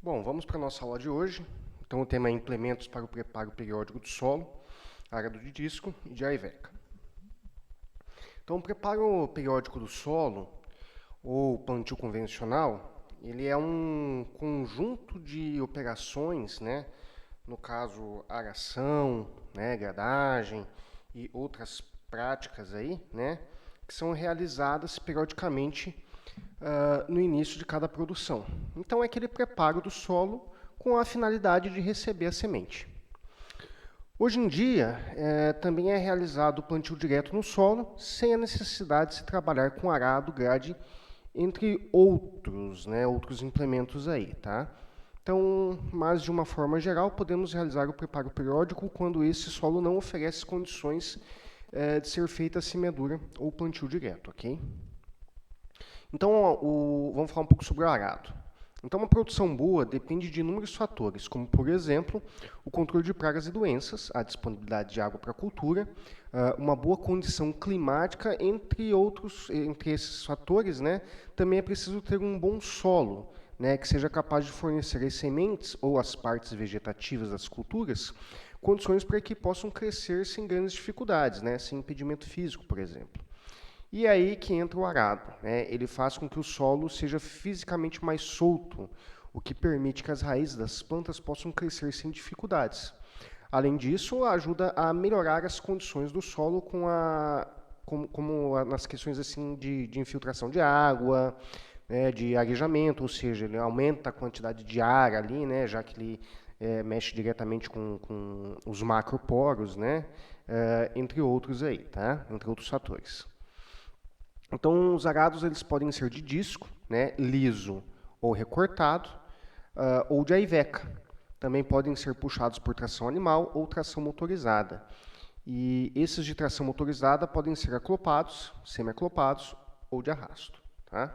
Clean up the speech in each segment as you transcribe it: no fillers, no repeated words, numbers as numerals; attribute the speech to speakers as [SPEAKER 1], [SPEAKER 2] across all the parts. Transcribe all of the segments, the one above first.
[SPEAKER 1] Bom, vamos para a nossa aula de hoje. Então, o tema é implementos para o preparo periódico do solo, ágado de disco e de Ayurveda. Então, o preparo periódico do solo, ou plantio convencional, ele é um conjunto de operações, né? No caso, aração, né, gradagem e outras práticas aí, né? Que são realizadas periodicamente no início de cada produção. Então, é aquele preparo do solo com a finalidade de receber a semente. Hoje em dia, também é realizado o plantio direto no solo, sem a necessidade de se trabalhar com arado, grade, entre outros, né, outros implementos aí, tá? Então, mas de uma forma geral, podemos realizar o preparo periódico quando esse solo não oferece condições de ser feita a semeadura ou plantio direto, ok? Então, vamos falar um pouco sobre o arado. Então, uma produção boa depende de inúmeros fatores, como, por exemplo, o controle de pragas e doenças, a disponibilidade de água para a cultura, uma boa condição climática, entre esses fatores, né, também é preciso ter um bom solo, né, que seja capaz de fornecer as sementes ou as partes vegetativas das culturas, condições para que possam crescer sem grandes dificuldades, né, sem impedimento físico, por exemplo. E é aí que entra o arado, né? Ele faz com que o solo seja fisicamente mais solto, o que permite que as raízes das plantas possam crescer sem dificuldades. Além disso, ajuda a melhorar as condições do solo nas questões assim de infiltração de água, né, de arejamento, ou seja, ele aumenta a quantidade de ar ali, né, já que ele mexe diretamente com os macroporos, né, entre outros aí, tá? Entre outros fatores. Então, os arados eles podem ser de disco, né, liso ou recortado, ou de Ayurveda. Também podem ser puxados por tração animal ou tração motorizada. E esses de tração motorizada podem ser aclopados, semi-aclopados ou de arrasto. Tá?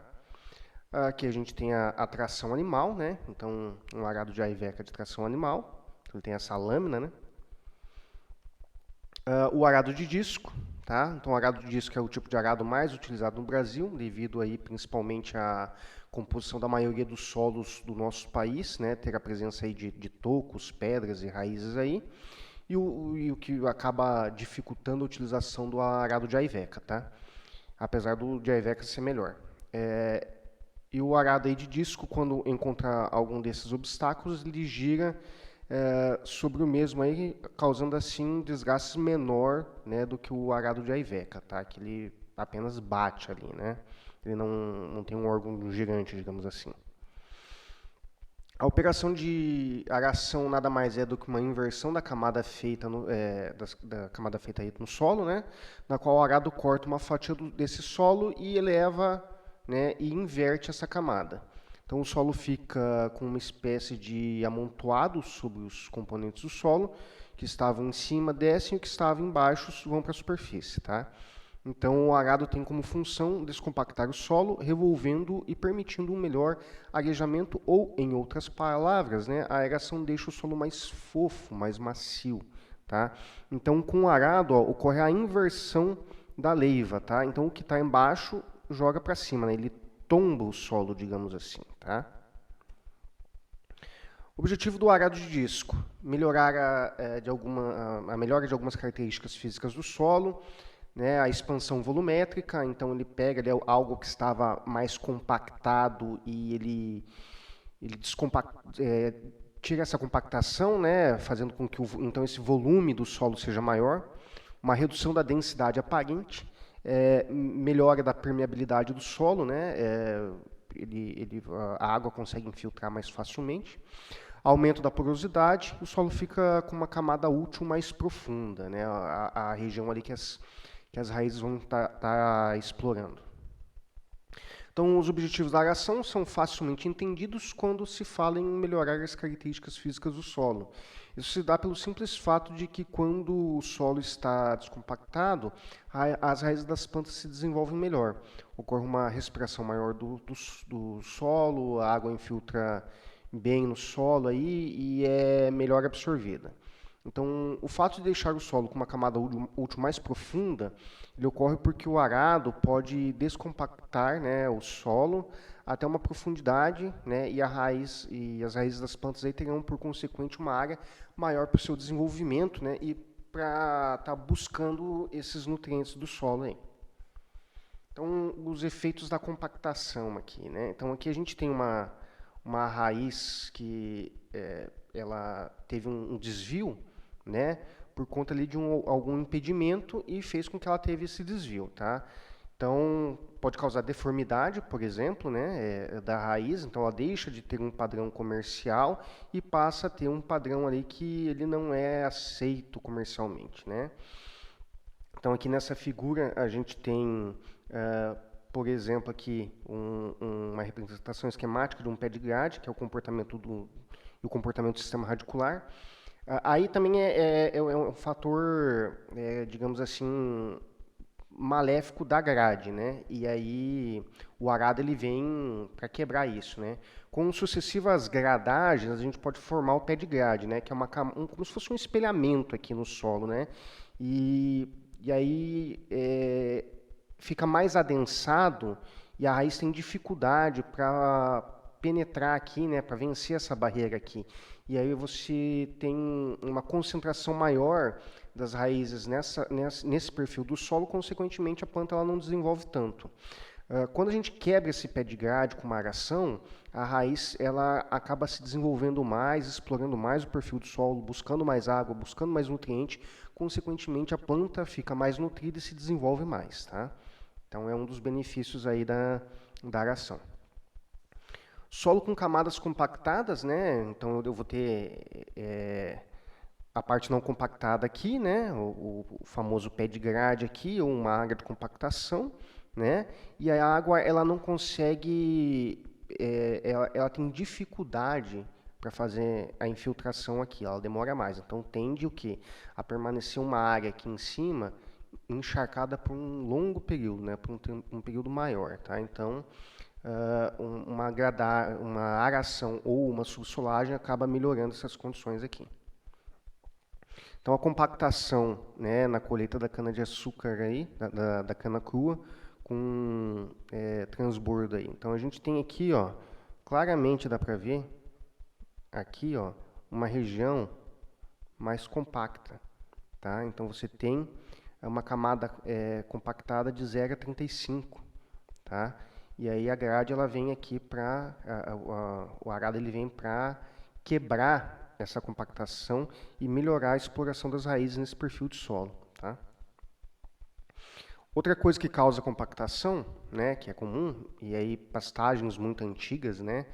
[SPEAKER 1] Aqui a gente tem a tração animal, né? Então, um arado de Ayurveda de tração animal. Então, ele tem essa lâmina, né? O arado de disco, tá? Então, o arado de disco é o tipo de arado mais utilizado no Brasil, devido aí principalmente à composição da maioria dos solos do nosso país, né? Ter a presença aí de tocos, pedras e raízes aí, e o que acaba dificultando a utilização do arado de Ayurveda, tá? Apesar do de Ayurveda ser melhor. E o arado aí de disco, quando encontra algum desses obstáculos, ele gira sobre o mesmo aí, causando assim um desgaste menor, né, do que o arado de Ayurveda, tá? Que ele apenas bate ali, né? Ele não tem um órgão gigante, digamos assim. A operação de aração nada mais é do que uma inversão da camada feita da camada feita aí no solo, né? Na qual o arado corta uma fatia desse solo e eleva, né, e inverte essa camada. Então o solo fica com uma espécie de amontoado sobre os componentes do solo, que estavam em cima descem e o que estava embaixo vão para a superfície, tá? Então o arado tem como função descompactar o solo, revolvendo e permitindo um melhor arejamento ou, em outras palavras, né, a aeração deixa o solo mais fofo, mais macio, tá? Então com o arado, ó, ocorre a inversão da leiva, tá? Então o que está embaixo joga para cima, né? Ele tomba o solo, digamos assim, tá? O objetivo do arado de disco, melhorar a melhora de algumas características físicas do solo, né, a expansão volumétrica, então ele pega algo que estava mais compactado e ele tira essa compactação, né, fazendo com que então esse volume do solo seja maior, uma redução da densidade aparente, melhora da permeabilidade do solo, né, a água consegue infiltrar mais facilmente, aumento da porosidade, o solo fica com uma camada útil mais profunda, né, a região ali que as raízes vão estar explorando. Então, os objetivos da aração são facilmente entendidos quando se fala em melhorar as características físicas do solo. Isso se dá pelo simples fato de que quando o solo está descompactado, as raízes das plantas se desenvolvem melhor. Ocorre uma respiração maior do solo, a água infiltra bem no solo aí e é melhor absorvida. Então, o fato de deixar o solo com uma camada útil mais profunda, ele ocorre porque o arado pode descompactar, né, o solo até uma profundidade, né, e as raízes das plantas aí terão, por consequente, uma área maior para o seu desenvolvimento, né, e para estar buscando esses nutrientes do solo aí. Então, os efeitos da compactação aqui, né? Então, aqui a gente tem uma raiz que ela teve um desvio, né? Por conta ali de algum impedimento e fez com que ela teve esse desvio, tá? Então, pode causar deformidade, por exemplo, né, da raiz. Então, ela deixa de ter um padrão comercial e passa a ter um padrão ali que ele não é aceito comercialmente, né? Então, aqui nessa figura, a gente tem, por exemplo, aqui uma representação esquemática de um pé de grade, que é o comportamento o comportamento do sistema radicular. Aí também é um fator, digamos assim, maléfico da grade, né? E aí o arado ele vem para quebrar isso, né? Com sucessivas gradagens, a gente pode formar o pé de grade, né? Que é como se fosse um espelhamento aqui no solo, né? E aí fica mais adensado e a raiz tem dificuldade para penetrar aqui, né? Para vencer essa barreira aqui. E aí você tem uma concentração maior das raízes nesse perfil do solo, consequentemente a planta ela não desenvolve tanto. Quando a gente quebra esse pé de grade com uma aração, a raiz ela acaba se desenvolvendo mais, explorando mais o perfil do solo, buscando mais água, buscando mais nutriente, consequentemente a planta fica mais nutrida e se desenvolve mais, tá? Então é um dos benefícios aí da aração. Solo com camadas compactadas, né? Então eu vou ter a parte não compactada aqui, né? O famoso pé de grade aqui, ou uma área de compactação, né? E a água ela não consegue, ela tem dificuldade para fazer a infiltração aqui, ela demora mais. Então tende o quê? A permanecer uma área aqui em cima encharcada por um longo período, né? Por um período maior, tá? Então uma aração ou uma subsolagem acaba melhorando essas condições aqui. Então a compactação, né, na colheita da cana-de-açúcar aí, da cana crua, com transbordo aí. Então a gente tem aqui, ó, claramente dá para ver aqui, ó, uma região mais compacta, tá? Então você tem uma camada compactada de 0 a 35, tá? E aí a grade ela vem aqui para o arado ele vem para quebrar essa compactação e melhorar a exploração das raízes nesse perfil de solo, tá? Outra coisa que causa compactação, né, que é comum, e aí pastagens muito antigas, né,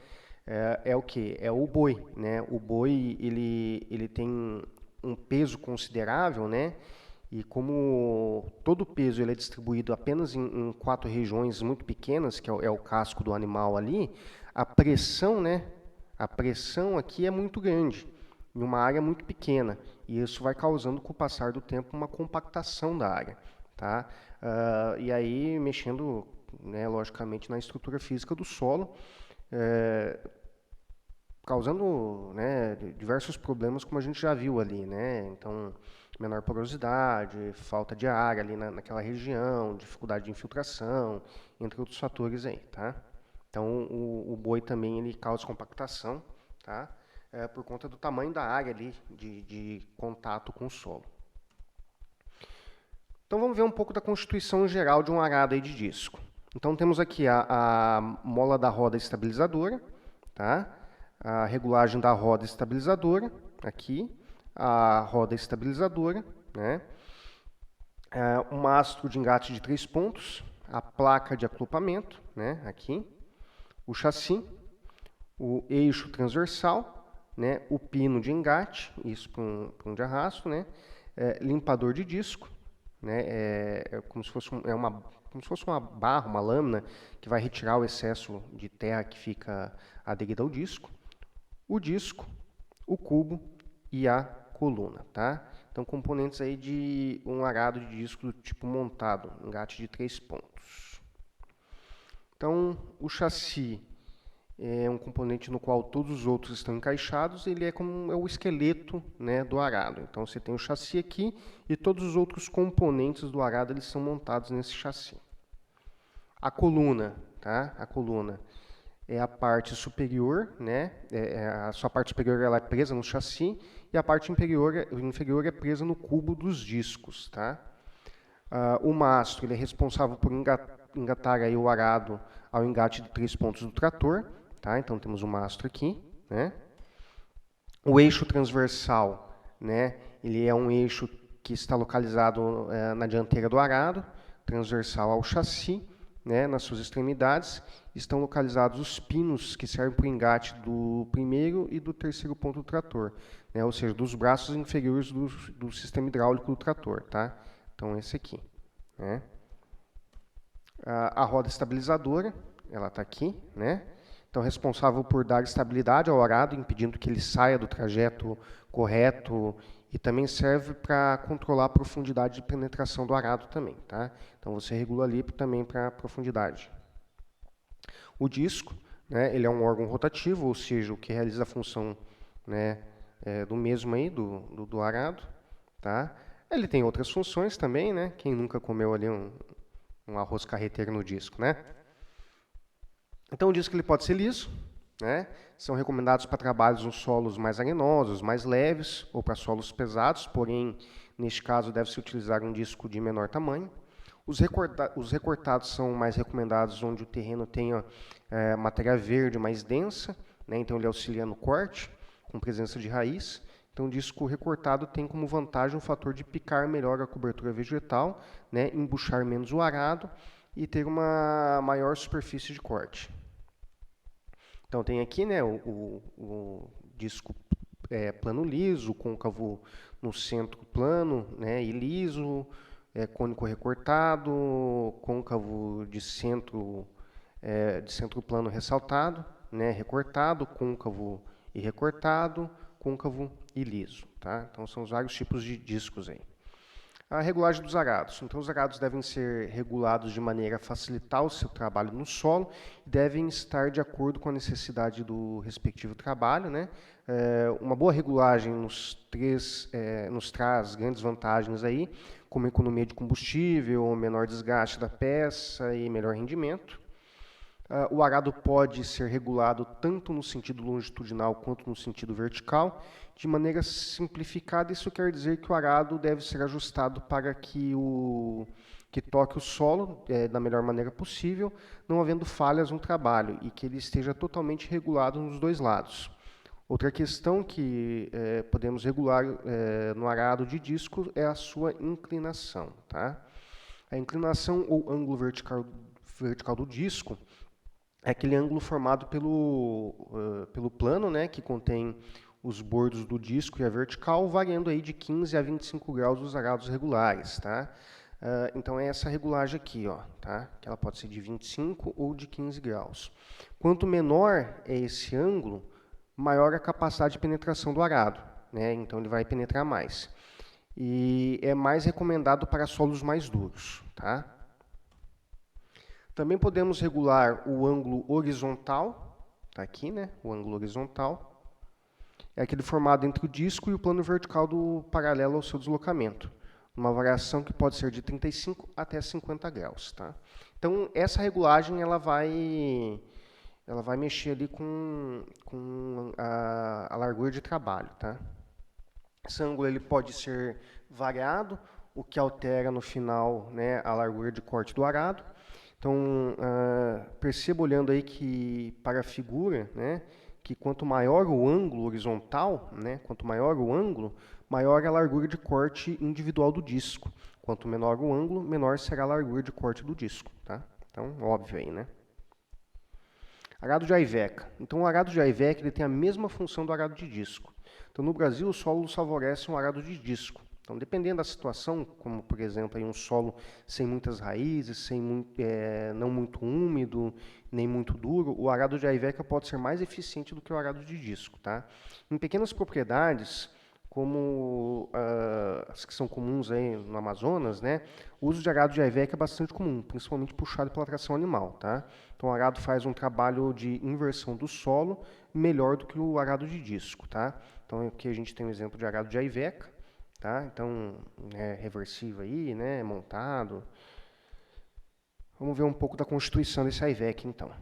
[SPEAKER 1] é o que? É o boi, né? O boi ele tem um peso considerável, né? E como todo o peso ele é distribuído apenas em 4 regiões muito pequenas, que é o casco do animal ali, a pressão, né? A pressão aqui é muito grande, em uma área muito pequena. E isso vai causando, com o passar do tempo, uma compactação da área. Tá? E aí, mexendo, né, logicamente, na estrutura física do solo, causando, né, diversos problemas, como a gente já viu ali, né? Então, menor porosidade, falta de área ali naquela região, dificuldade de infiltração, entre outros fatores aí, tá? Então, o boi também ele causa compactação, tá? Por conta do tamanho da área ali de contato com o solo. Então, vamos ver um pouco da constituição geral de um arado aí de disco. Então, temos aqui a mola da roda estabilizadora, tá? A regulagem da roda estabilizadora, aqui, a roda estabilizadora, né? Um mastro de engate de 3 pontos, a placa de acoplamento, né? Aqui, o chassi, o eixo transversal, né? O pino de engate, isso para um de arrasto, né? Limpador de disco, né? Como se fosse uma barra, uma lâmina que vai retirar o excesso de terra que fica aderido ao disco. O disco, o cubo e a coluna, tá? Então, componentes aí de um arado de disco do tipo montado, engate de 3 pontos. Então, o chassi, é um componente no qual todos os outros estão encaixados, ele é como o esqueleto, né, do arado. Então você tem o chassi aqui e todos os outros componentes do arado eles são montados nesse chassi. A coluna, tá? A coluna é a parte superior, né? A sua parte superior ela é presa no chassi e a parte inferior é presa no cubo dos discos, tá? O mastro ele é responsável por engatar aí o arado ao engate de 3 pontos do trator, tá? Então temos o mastro aqui, né? O eixo transversal, né? Ele é um eixo que está localizado na dianteira do arado, transversal ao chassi, né? Nas suas extremidades estão localizados os pinos que servem para o engate do primeiro e do terceiro ponto do trator, né? Ou seja, dos braços inferiores do sistema hidráulico do trator, tá? Então, esse aqui, né? A roda estabilizadora, ela está aqui, né? Então, responsável por dar estabilidade ao arado, impedindo que ele saia do trajeto correto e também serve para controlar a profundidade de penetração do arado também, tá? Então, você regula ali também para a profundidade. O disco, né, ele é um órgão rotativo, ou seja, o que realiza a função, né, do mesmo aí, do arado, tá? Ele tem outras funções também, né? Quem nunca comeu ali um arroz carreteiro no disco, né? Então o disco ele pode ser liso, né? São recomendados para trabalhos em solos mais arenosos, mais leves, ou para solos pesados, porém, neste caso, deve-se utilizar um disco de menor tamanho. Os recortados são mais recomendados onde o terreno tenha matéria verde mais densa, né? Então ele auxilia no corte, com presença de raiz. Então, o disco recortado tem como vantagem o fator de picar melhor a cobertura vegetal, né, embuchar menos o arado e ter uma maior superfície de corte. Então, tem aqui, né, o disco plano liso, côncavo no centro plano, né, e liso, cônico recortado, côncavo de centro plano ressaltado, né, recortado, côncavo e recortado, côncavo e liso, tá? Então são os vários tipos de discos aí. A regulagem dos arados. Então os arados devem ser regulados de maneira a facilitar o seu trabalho no solo e devem estar de acordo com a necessidade do respectivo trabalho, né? Uma boa regulagem nos traz grandes vantagens aí, como economia de combustível, menor desgaste da peça e melhor rendimento. O arado pode ser regulado tanto no sentido longitudinal quanto no sentido vertical. De maneira simplificada, isso quer dizer que o arado deve ser ajustado para que toque o solo da melhor maneira possível, não havendo falhas no trabalho, e que ele esteja totalmente regulado nos dois lados. Outra questão que podemos regular no arado de disco é a sua inclinação, tá? A inclinação ou ângulo vertical do disco é aquele ângulo formado pelo plano, né, que contém os bordos do disco e a vertical, variando aí de 15 a 25 graus dos arados regulares, tá? Então é essa regulagem aqui, ó, tá? Que ela pode ser de 25 ou de 15 graus. Quanto menor é esse ângulo, maior a capacidade de penetração do arado, né? Então ele vai penetrar mais. E é mais recomendado para solos mais duros, tá? Também podemos regular o ângulo horizontal, tá aqui, né? O ângulo horizontal é aquele formado entre o disco e o plano vertical do paralelo ao seu deslocamento, uma variação que pode ser de 35 até 50 graus, tá? Então essa regulagem ela vai mexer ali com a largura de trabalho, tá? Esse ângulo ele pode ser variado, o que altera no final, né, a largura de corte do arado. Então, perceba olhando aí que para a figura, né, que quanto maior o ângulo horizontal, né, quanto maior o ângulo, maior a largura de corte individual do disco. Quanto menor o ângulo, menor será a largura de corte do disco, tá? Então, óbvio aí, né? Arado de Ayveca. Então, o arado de Ayveca ele tem a mesma função do arado de disco. Então, no Brasil, o solo favorece um arado de disco. Então, dependendo da situação, como por exemplo, aí um solo sem muitas raízes, não muito úmido, nem muito duro, o arado de Ayveca pode ser mais eficiente do que o arado de disco, tá? Em pequenas propriedades, como as que são comuns aí no Amazonas, né? O uso de arado de Ayveca é bastante comum, principalmente puxado pela tração animal, tá? Então, o arado faz um trabalho de inversão do solo melhor do que o arado de disco, tá? Então, aqui a gente tem um exemplo de arado de Iveca, tá? Então, é reversível aí, né? Montado. Vamos ver um pouco da constituição desse Iveca, então.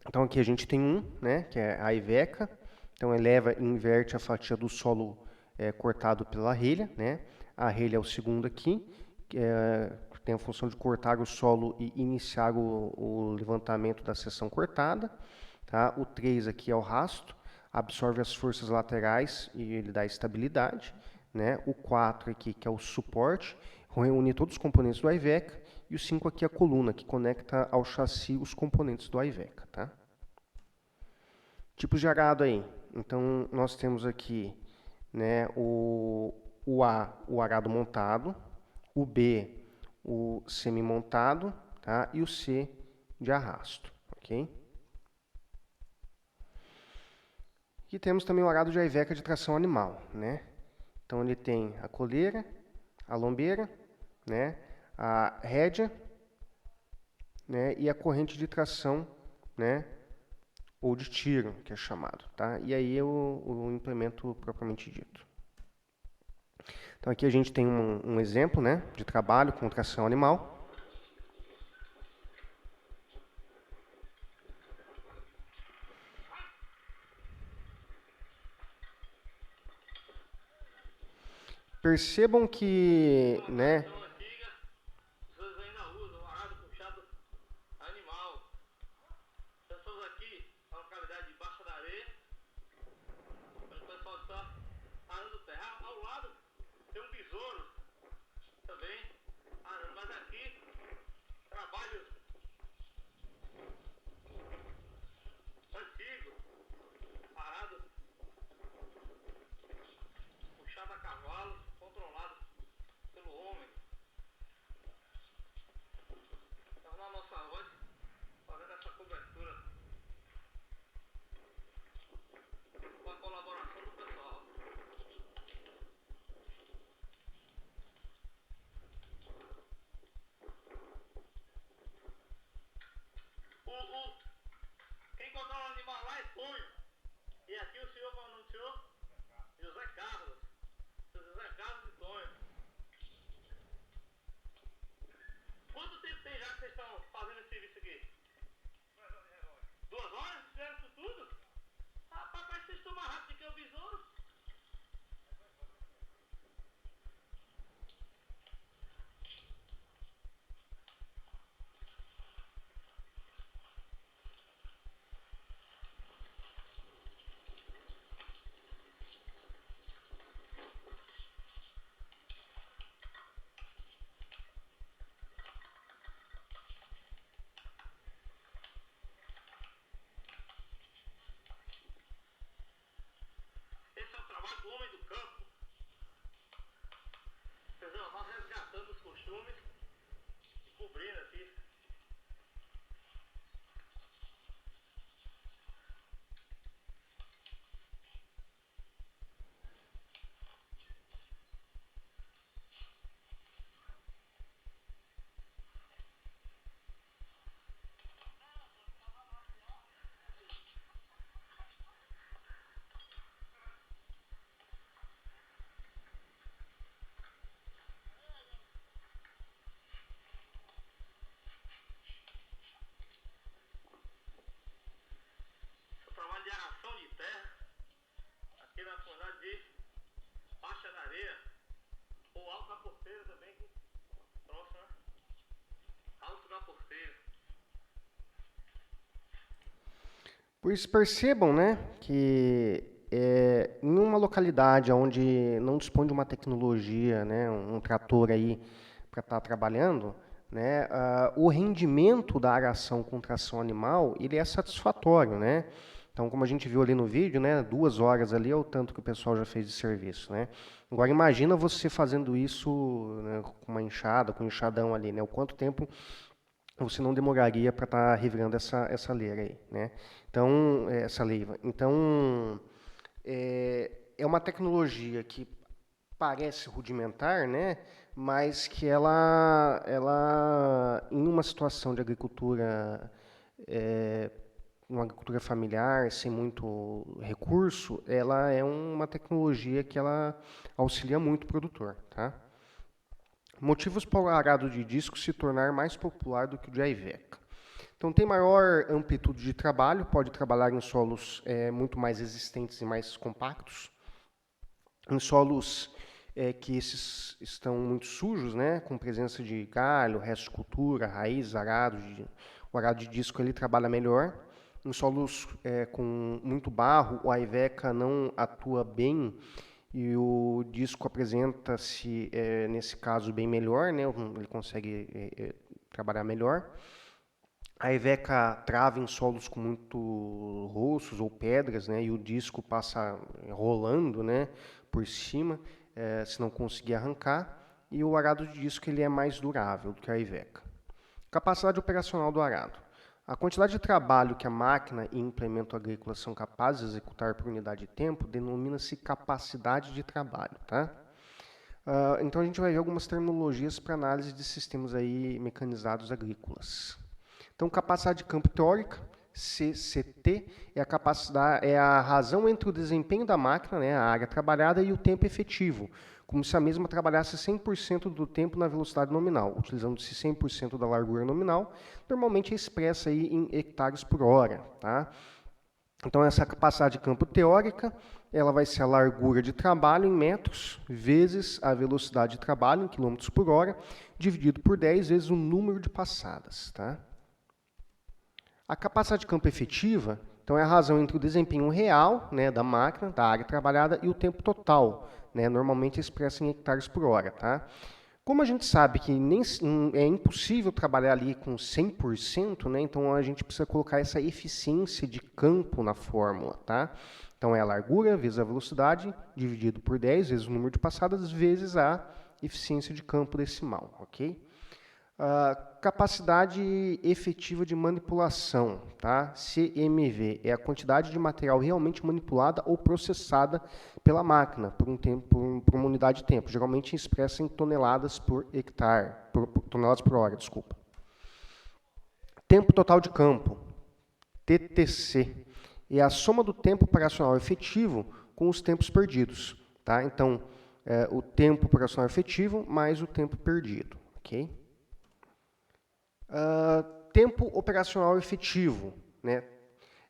[SPEAKER 1] Então, aqui a gente tem né? Que é a Iveca. Então, eleva e inverte a fatia do solo cortado pela relha, né? A relha é o segundo aqui, que tem a função de cortar o solo e iniciar o levantamento da seção cortada. Tá? O 3 aqui é o rasto, absorve as forças laterais e ele dá estabilidade. Né? O 4 aqui, que é o suporte, reúne todos os componentes do Iveca. E o 5 aqui é a coluna, que conecta ao chassi os componentes do Iveca. Tá? Tipos de arado aí. Então, nós temos aqui, né, o A, o arado montado, o B, o semi-montado, tá? E o C de arrasto, ok? E temos também o arado de Iveca de tração animal, né? Então, ele tem a coleira, a lombeira, né, a rédea, né, e a corrente de tração, né, ou de tiro, que é chamado, tá? E aí é o implemento propriamente dito. Então, aqui a gente tem um exemplo, né, de trabalho com tração animal. Percebam que, né, por isso percebam, né, que em uma localidade onde não dispõe de uma tecnologia, né, um trator aí para estar trabalhando, né, o rendimento da aração com tração animal, ele é satisfatório, né? Então, como a gente viu ali no vídeo, né, 2 horas ali é o tanto que o pessoal já fez de serviço, né? Agora imagina você fazendo isso, né, com uma enxada, com um enxadão ali, né? O quanto tempo você não demoraria para estar revirando essa leira aí, né? Então, essa leiva. Então, é uma tecnologia que parece rudimentar, né? Mas que ela em uma situação de agricultura uma agricultura familiar, sem muito recurso, ela é uma tecnologia que ela auxilia muito o produtor, tá? Motivos para o arado de disco se tornar mais popular do que o de Iveca. Então, tem maior amplitude de trabalho, pode trabalhar em solos muito mais resistentes e mais compactos. Em solos que esses estão muito sujos, né, com presença de galho, resto de cultura, raiz, o arado de disco ele trabalha melhor. Em solos com muito barro, o Iveca não atua bem e o disco apresenta-se, nesse caso, bem melhor, né, ele consegue trabalhar melhor. A Iveca trava em solos com muito roços ou pedras, né, e o disco passa rolando, né, por cima, se não conseguir arrancar. E o arado de disco ele é mais durável do que a Iveca. Capacidade operacional do arado. A quantidade de trabalho que a máquina e implemento agrícola são capazes de executar por unidade de tempo denomina-se capacidade de trabalho, tá? Então a gente vai ver algumas terminologias para análise de sistemas aí mecanizados agrícolas. Então, capacidade de campo teórica, CCT, é a razão entre o desempenho da máquina, né, a área trabalhada, e o tempo efetivo, como se a mesma trabalhasse 100% do tempo na velocidade nominal, utilizando-se 100% da largura nominal, normalmente é expressa aí em hectares por hora, tá? Então, essa capacidade de campo teórica, ela vai ser a largura de trabalho em metros, vezes a velocidade de trabalho em quilômetros por hora, dividido por 10 vezes o número de passadas, tá? A capacidade de campo efetiva, então, é a razão entre o desempenho real, né, da máquina, da área trabalhada, e o tempo total, né, normalmente expresso em hectares por hora, tá? Como a gente sabe que é impossível trabalhar ali com 100%, né, então a gente precisa colocar essa eficiência de campo na fórmula, tá? Então, é a largura vezes a velocidade, dividido por 10 vezes o número de passadas, vezes a eficiência de campo decimal, ok? Capacidade efetiva de manipulação, tá? CMV, é a quantidade de material realmente manipulada ou processada pela máquina por uma unidade de tempo, geralmente expressa em toneladas por hectare, toneladas por hora, desculpa. Tempo total de campo, TTC, é a soma do tempo operacional efetivo com os tempos perdidos, tá? Então, o tempo operacional efetivo mais o tempo perdido, ok? Tempo operacional efetivo, né?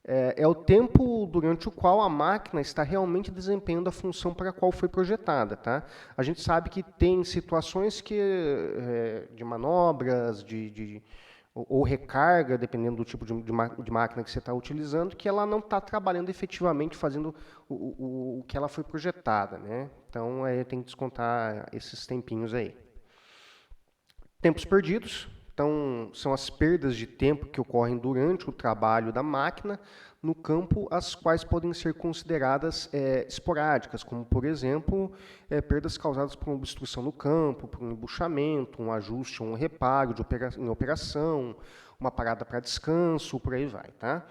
[SPEAKER 1] É o tempo durante o qual a máquina está realmente desempenhando a função para a qual foi projetada, tá? A gente sabe que tem situações de manobras, ou recarga, dependendo do tipo de máquina que você está utilizando, que ela não está trabalhando efetivamente, fazendo o que ela foi projetada, né? Então, tem que descontar esses tempinhos aí. Tempos perdidos. Então, são as perdas de tempo que ocorrem durante o trabalho da máquina no campo, as quais podem ser consideradas esporádicas, como, por exemplo, perdas causadas por uma obstrução no campo, por um embuchamento, um ajuste ou um reparo em operação, uma parada para descanso, por aí vai, tá?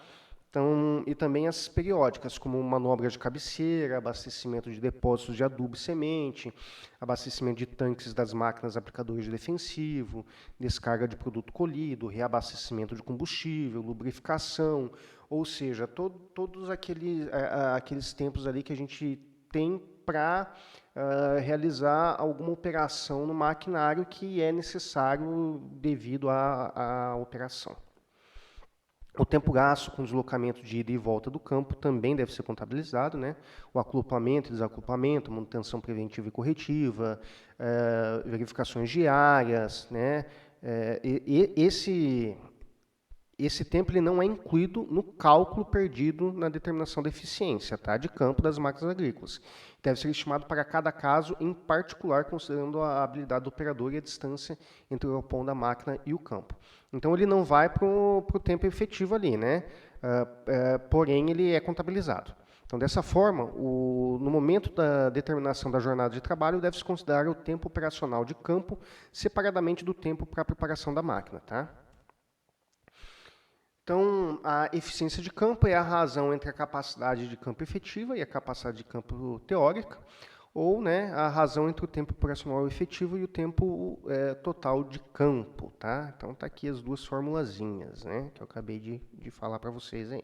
[SPEAKER 1] Então, e também as periódicas, como manobras de cabeceira, abastecimento de depósitos de adubo e semente, abastecimento de tanques das máquinas aplicadoras de defensivo, descarga de produto colhido, reabastecimento de combustível, lubrificação, ou seja, todos aqueles tempos ali que a gente tem para realizar alguma operação no maquinário que é necessário devido à operação. O tempo gasto com deslocamento de ida e volta do campo também deve ser contabilizado, né? O acoplamento e desacoplamento, manutenção preventiva e corretiva, verificações diárias, né? Esse tempo ele não é incluído no cálculo perdido na determinação da eficiência, tá, de campo das máquinas agrícolas. Deve ser estimado para cada caso em particular, considerando a habilidade do operador e a distância entre o galpão da máquina e o campo. Então, ele não vai para o tempo efetivo ali, né? Porém, ele é contabilizado. Então, dessa forma, no momento da determinação da jornada de trabalho, deve-se considerar o tempo operacional de campo separadamente do tempo para a preparação da máquina, tá? Então, a eficiência de campo é a razão entre a capacidade de campo efetiva e a capacidade de campo teórica. ou, né, a razão entre o tempo operacional efetivo e o tempo total de campo, tá? Então tá aqui as duas formulazinhas, né, que eu acabei de falar para vocês aí.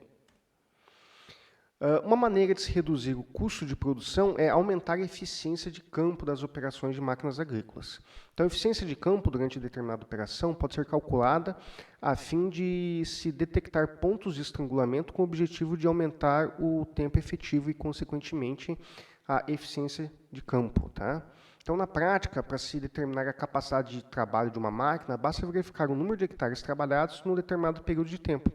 [SPEAKER 1] Uma maneira de se reduzir o custo de produção é aumentar a eficiência de campo das operações de máquinas agrícolas. Então, a eficiência de campo durante determinada operação pode ser calculada a fim de se detectar pontos de estrangulamento com o objetivo de aumentar o tempo efetivo e, consequentemente, a eficiência de campo. Tá? Então, na prática, para se determinar a capacidade de trabalho de uma máquina, basta verificar o número de hectares trabalhados num determinado período de tempo.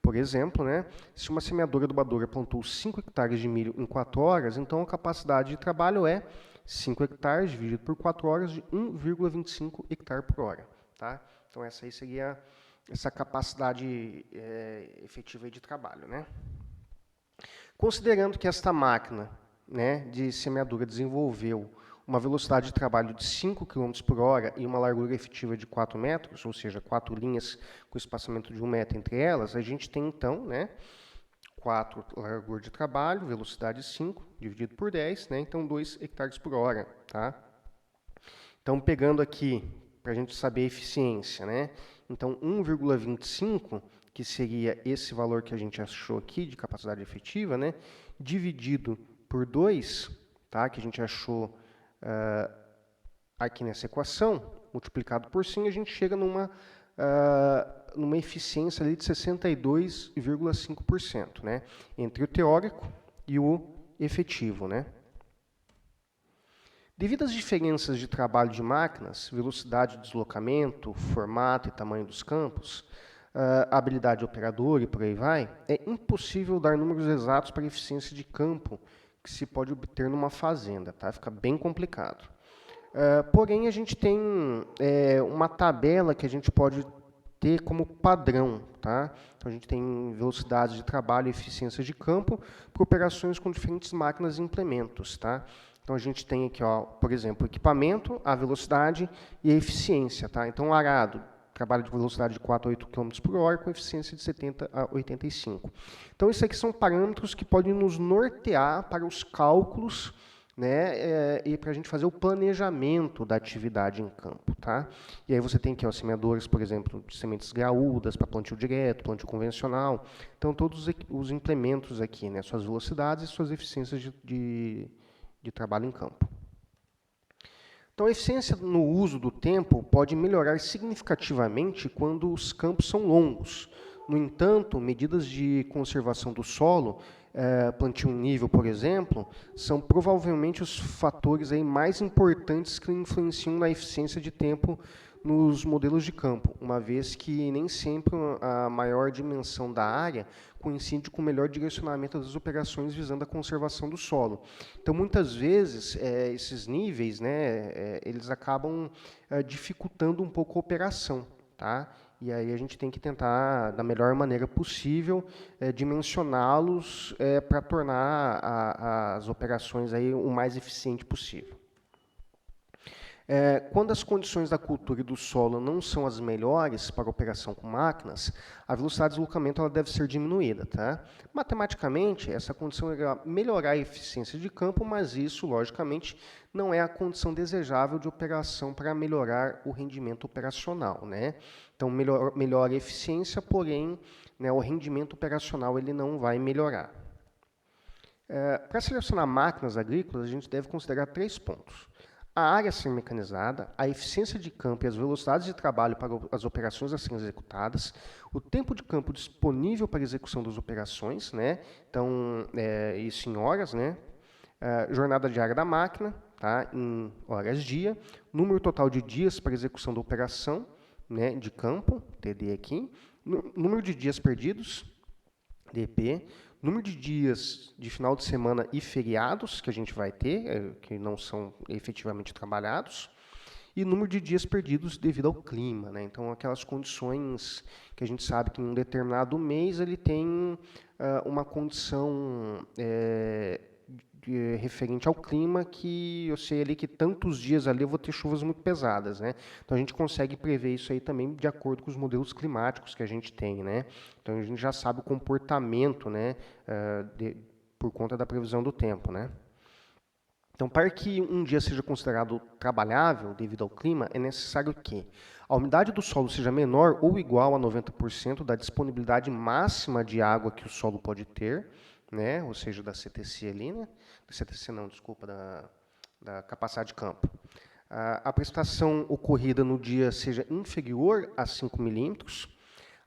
[SPEAKER 1] Por exemplo, né, se uma semeadora adubadora plantou 5 hectares de milho em 4 horas, então a capacidade de trabalho é 5 hectares dividido por 4 horas de 1,25 hectare por hora. Tá? Então essa aí seria essa capacidade efetiva de trabalho. Né? Considerando que esta máquina, né, de semeadura desenvolveu uma velocidade de trabalho de 5 km por hora e uma largura efetiva de 4 metros, ou seja, 4 linhas com espaçamento de 1 metro entre elas, a gente tem, então, né, 4 largura de trabalho, velocidade 5, dividido por 10, né, então 2 hectares por hora. Tá? Então, pegando aqui, para a gente saber a eficiência, né, então 1,25, que seria esse valor que a gente achou aqui, de capacidade efetiva, né, dividido por 2, tá, que a gente achou aqui nessa equação, multiplicado por 100, a gente chega numa eficiência ali de 62,5%, né, entre o teórico e o efetivo. Né. Devido às diferenças de trabalho de máquinas, velocidade de deslocamento, formato e tamanho dos campos, a habilidade de operador e por aí vai, é impossível dar números exatos para a eficiência de campo que se pode obter numa fazenda, tá? Fica bem complicado. Porém, a gente tem uma tabela que a gente pode ter como padrão. Tá? Então, a gente tem velocidades de trabalho e eficiência de campo para operações com diferentes máquinas e implementos. Tá? Então, a gente tem aqui, ó, por exemplo, o equipamento, a velocidade e a eficiência. Tá? Então, o arado trabalha de velocidade de 4 a 8 km por hora, com eficiência de 70 a 85. Então, isso aqui são parâmetros que podem nos nortear para os cálculos, né, e para a gente fazer o planejamento da atividade em campo. Tá? E aí você tem aqui, ó, semeadores, por exemplo, de sementes graúdas para plantio direto, plantio convencional. Então, todos os implementos aqui, né, suas velocidades e suas eficiências de trabalho em campo. Então, a eficiência no uso do tempo pode melhorar significativamente quando os campos são longos. No entanto, medidas de conservação do solo, plantio em nível, por exemplo, são provavelmente os fatores aí mais importantes que influenciam na eficiência de tempo nos modelos de campo, uma vez que nem sempre a maior dimensão da área coincide com o melhor direcionamento das operações visando a conservação do solo. Então, muitas vezes, esses níveis, né, eles acabam dificultando um pouco a operação. Tá? E aí a gente tem que tentar, da melhor maneira possível, dimensioná-los para tornar as operações aí o mais eficiente possível. Quando as condições da cultura e do solo não são as melhores para a operação com máquinas, a velocidade de deslocamento ela deve ser diminuída. Tá? Matematicamente, essa condição irá melhorar a eficiência de campo, mas isso, logicamente, não é a condição desejável de operação para melhorar o rendimento operacional. Né? Então, melhora a eficiência, porém, né, o rendimento operacional ele não vai melhorar. Para selecionar máquinas agrícolas, a gente deve considerar 3 pontos. A área a ser mecanizada, a eficiência de campo e as velocidades de trabalho para as operações a serem executadas, o tempo de campo disponível para execução das operações, né? Então, isso em horas, né? Jornada diária da máquina, tá? Em horas-dia, número total de dias para execução da operação, né? De campo, TD aqui, número de dias perdidos, DP, número de dias de final de semana e feriados que a gente vai ter, que não são efetivamente trabalhados, e número de dias perdidos devido ao clima. Né? Então, aquelas condições que a gente sabe que em um determinado mês ele tem uma condição referente ao clima que eu sei ali que tantos dias ali eu vou ter chuvas muito pesadas, né? Então a gente consegue prever isso aí também de acordo com os modelos climáticos que a gente tem, né? Então a gente já sabe o comportamento, né, por conta da previsão do tempo, né? Então, para que um dia seja considerado trabalhável devido ao clima, é necessário que a umidade do solo seja menor ou igual a 90% da disponibilidade máxima de água que o solo pode ter, né? Ou seja, da CTC ali, né? Da CTC não, desculpa, da capacidade de campo. A precipitação ocorrida no dia seja inferior a 5 milímetros,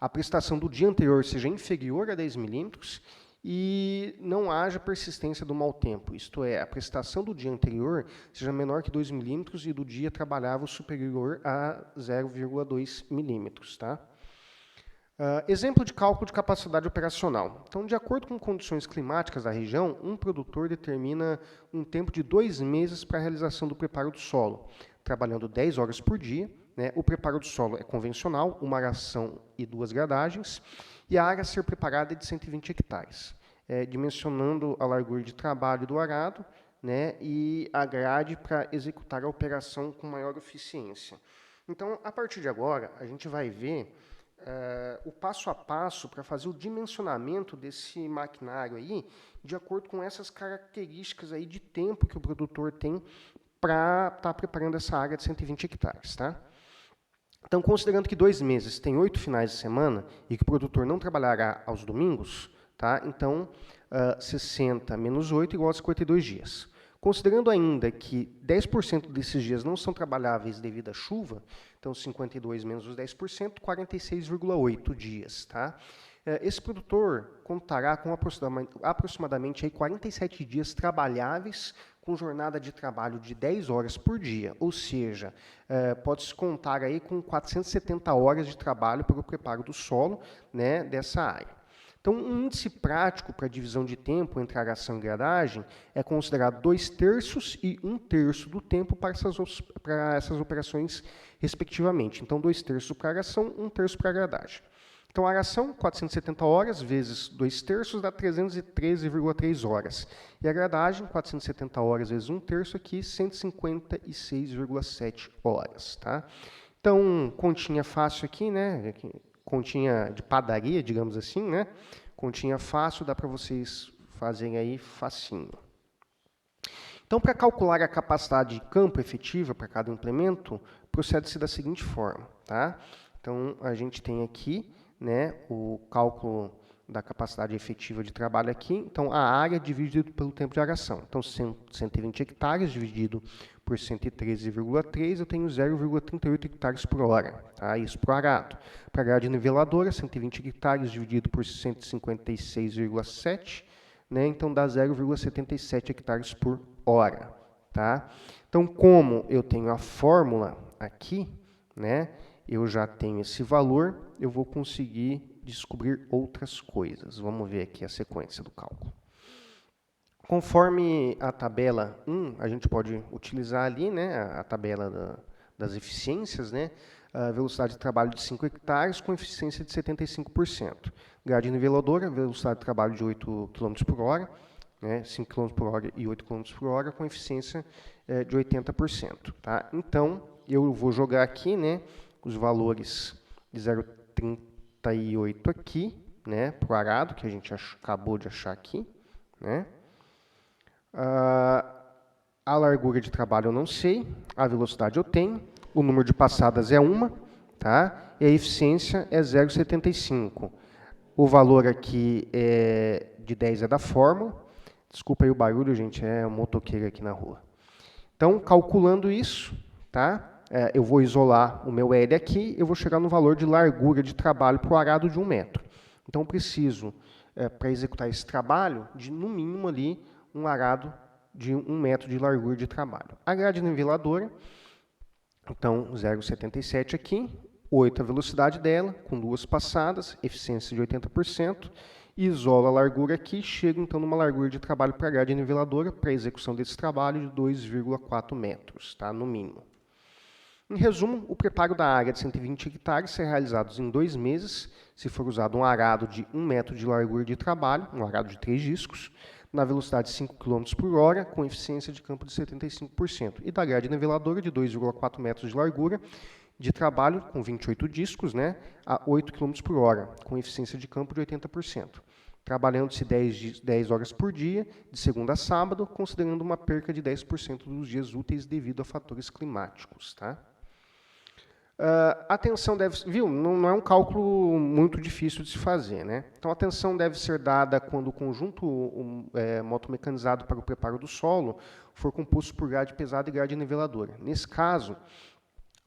[SPEAKER 1] a precipitação do dia anterior seja inferior a 10 milímetros e não haja persistência do mau tempo, isto é, a precipitação do dia anterior seja menor que 2 milímetros e do dia trabalhável superior a 0,2 milímetros. Tá? Exemplo de cálculo de capacidade operacional. Então, de acordo com condições climáticas da região, um produtor determina um tempo de 2 meses para a realização do preparo do solo, trabalhando 10 horas por dia. Né? O preparo do solo é convencional, uma aração e 2 gradagens, e a área a ser preparada é de 120 hectares, dimensionando a largura de trabalho do arado, né, e a grade para executar a operação com maior eficiência. Então, a partir de agora, a gente vai ver o passo a passo para fazer o dimensionamento desse maquinário aí, de acordo com essas características aí de tempo que o produtor tem para estar preparando essa área de 120 hectares. Tá? Então, considerando que 2 meses tem 8 finais de semana e que o produtor não trabalhará aos domingos, tá? Então, 60 menos 8 igual a 52 dias. Considerando ainda que 10% desses dias não são trabalháveis devido à chuva, então 52 menos os 10%, 46,8 dias. Tá? Esse produtor contará com aproximadamente aí 47 dias trabalháveis com jornada de trabalho de 10 horas por dia, ou seja, pode-se contar aí com 470 horas de trabalho para o preparo do solo, né, dessa área. Então, um índice prático para a divisão de tempo entre aração e gradagem é considerado 2/3 e 1/3 do tempo para essas operações, respectivamente. Então, 2/3 para a aração, 1/3 para a gradagem. Então, a aração, 470 horas, vezes 2/3, dá 313,3 horas. E a gradagem, 470 horas, vezes 1/3, aqui, 156,7 horas. Tá? Então, continha fácil aqui, né? Continha de padaria, digamos assim, né? Continha fácil, dá para vocês fazerem aí facinho. Então, para calcular a capacidade de campo efetiva para cada implemento, procede-se da seguinte forma. Tá? Então, a gente tem aqui, né, o cálculo da capacidade efetiva de trabalho aqui. Então, a área dividido pelo tempo de aração. Então, 120 hectares dividido por 113,3, eu tenho 0,38 hectares por hora. Tá? Isso para o arado. Para a grade niveladora, 120 hectares dividido por 156,7, né? Então, dá 0,77 hectares por hora. Tá? Então, como eu tenho a fórmula aqui, né, eu já tenho esse valor, eu vou conseguir descobrir outras coisas. Vamos ver aqui a sequência do cálculo. Conforme a tabela 1, a gente pode utilizar ali, né, a tabela das eficiências, né, a velocidade de trabalho de 5 hectares com eficiência de 75%. Grade niveladora, velocidade de trabalho de 8 km por hora, né, 5 km por hora e 8 km por hora, com eficiência de 80%. Tá? Então, eu vou jogar aqui, né, os valores de 0,38 aqui, né, para o arado, que a gente acabou de achar aqui. Né? A largura de trabalho eu não sei, a velocidade eu tenho, o número de passadas é 1, tá? E a eficiência é 0,75. O valor aqui de 10 é da fórmula. Desculpa aí o barulho, gente, é um motoqueiro aqui na rua. Então, calculando isso, tá? Eu vou isolar o meu L aqui, eu vou chegar no valor de largura de trabalho para o arado de 1 metro. Então, preciso, para executar esse trabalho, de no mínimo ali um arado de 1 metro de largura de trabalho. A grade niveladora, então 0,77 aqui, 8 a velocidade dela, com 2 passadas, eficiência de 80%, isola a largura aqui, chega então numa largura de trabalho para a grade niveladora, para a execução desse trabalho de 2,4 metros, tá? No mínimo. Em resumo, o preparo da área de 120 hectares será realizado em 2 meses, se for usado um arado de 1 metro de largura de trabalho, um arado de 3 discos, na velocidade de 5 km por hora, com eficiência de campo de 75%, e da grade niveladora de 2,4 metros de largura de trabalho, com 28 discos, né, a 8 km por hora, com eficiência de campo de 80%. trabalhando-se 10 horas por dia, de segunda a sábado, considerando uma perca de 10% dos dias úteis devido a fatores climáticos. Tá? A atenção deve, viu, não é um cálculo muito difícil de se fazer, né? Então, a atenção deve ser dada quando o conjunto motomecanizado para o preparo do solo for composto por grade pesada e grade niveladora. Nesse caso,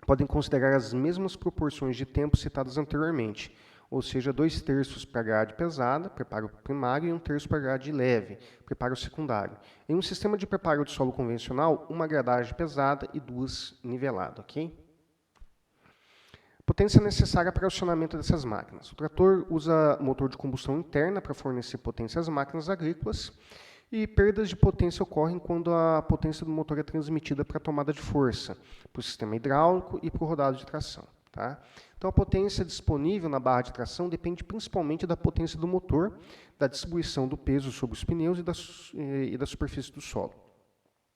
[SPEAKER 1] podem considerar as mesmas proporções de tempo citadas anteriormente, ou seja, 2/3 para a grade pesada, preparo primário, e 1/3 para a grade leve, preparo secundário. Em um sistema de preparo de solo convencional, uma gradagem pesada e 2 nivelada, ok? Potência necessária para o acionamento dessas máquinas. O trator usa motor de combustão interna para fornecer potência às máquinas agrícolas e perdas de potência ocorrem quando a potência do motor é transmitida para a tomada de força, para o sistema hidráulico e para o rodado de tração. Tá? Então, a potência disponível na barra de tração depende principalmente da potência do motor, da distribuição do peso sobre os pneus e da superfície do solo.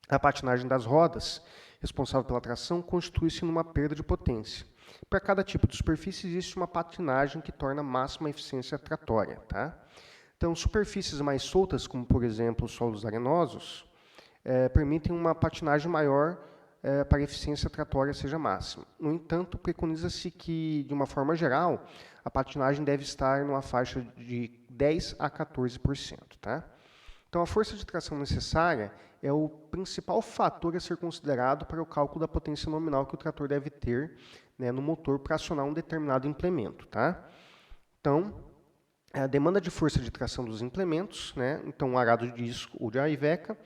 [SPEAKER 1] A patinagem das rodas, responsável pela tração, constitui-se numa perda de potência. Para cada tipo de superfície, existe uma patinagem que torna máxima a eficiência tratória. Tá? Então, superfícies mais soltas, como, por exemplo, os solos arenosos, permitem uma patinagem maior para a eficiência tratória seja máxima. No entanto, preconiza-se que, de uma forma geral, a patinagem deve estar numa faixa de 10% a 14%. Tá? Então, a força de tração necessária é o principal fator a ser considerado para o cálculo da potência nominal que o trator deve ter, né, no motor para acionar um determinado implemento. Tá? Então, a demanda de força de tração dos implementos, né, então o arado de disco ou de Iveca,